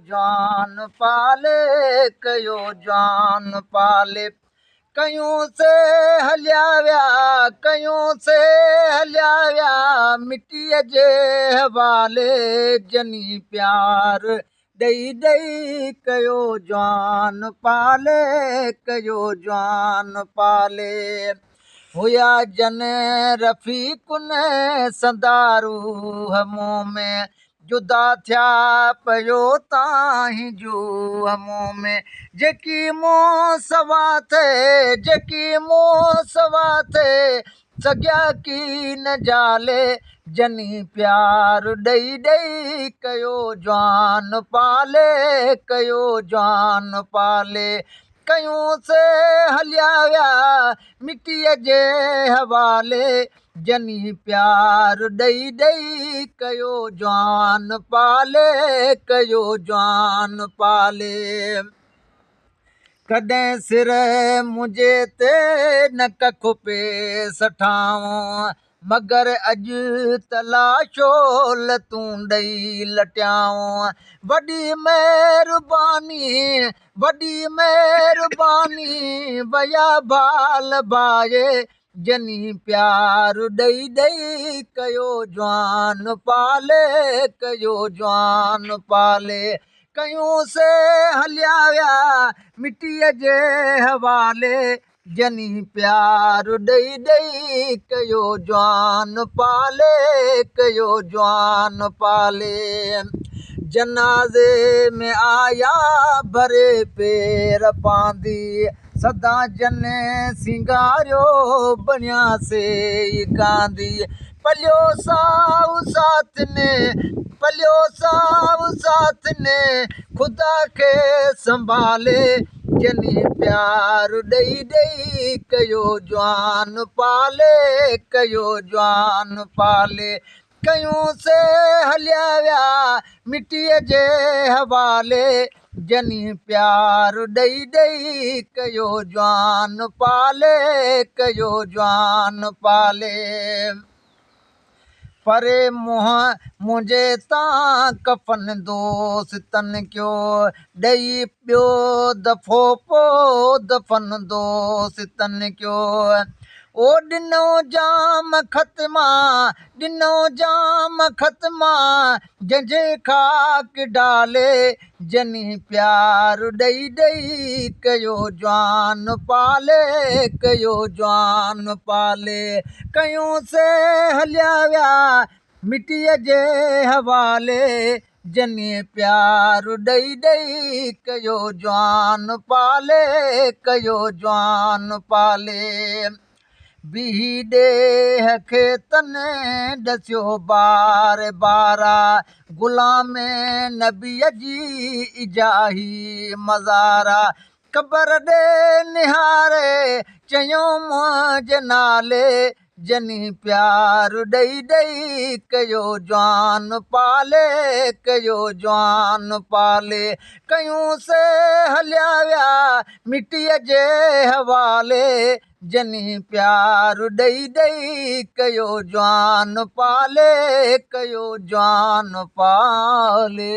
जान पाले कयो जान पाले कयूं से हलिया विया कयूं से हलिया विया मिटीअ जे हवाले जनी प्यार ॾेई ॾेई कयो जान पाले कयो जान पाले हुया जन रफ़ीकुन संदारू हमूं में जुदा थिया पियो ताहीं जूह मुंह में जेकी मूं सवा थे जेकी मूं सवा थे सॻिया की न जाले जनी प्यार ॾेई ॾेई कयो जान पाले कयो जान पाले कयूं से हलिया विया मिटीअ जे हवाले जनी प्यार ॾेई ॾेई कयो जान पाले कयो जान पाले कॾहिं सिर मुंहिंजे ते न कखु पेस ठाऊं मगर अॼु तलाशो लतूं ॾेई लटियाऊं वॾी महिरबानी वया बाल बाए जनी प्यार ॾेई ॾेई कयो जान पाले कयो जान पाले कयूं से हलिया विया मिटीअ जे हवाले जनी प्यार ॾेई ॾेई कयो जान पाले कयो जान पाले जनाज़े में आया भरे पेर पांदी सदा जन सिंगारियो बणिया से गांधी पलियो साऊ साथ ने खुदा खे संभाले जनी प्यार ॾेई ॾेई कयो जान पाले कयो जान पाले कयूं से हलिया विया मिटीअ जे हवाले जनी प्यार ॾेई ॾेई कयो जान पाले कयो जान पाले परे मुंहिंजे तां कफ़न दोस्तनि कयो ॾेई ॿियो दफ़ो पोइ दफ़न दोस्तनि कयो ओ ॾिनो जाम ख़तमा जंहिंजे ख़ाक डाले जनी प्यार ॾेई ॾेई कयो जान पाले कयो जान पाले कयूं से हलिया विया मिटीअ जे हवाले जनी प्यार ॾेई ॾेई कयो जान पाले कयो जान पाले बीही ॾेह खे तने ॾसियो बार बारा ग़ुलाम नबीअ जी इजाही मज़ारा क़बर ॾे निहारे चयूं मुंहिंजे नाले जनी प्यार ॾेई ॾेई कयो जान पाले कयो जान पाले कयूं से हलिया विया मिटीअ जे हवाले जनी प्यार ॾेई ॾेई कयो जान पाले कयो जान पाले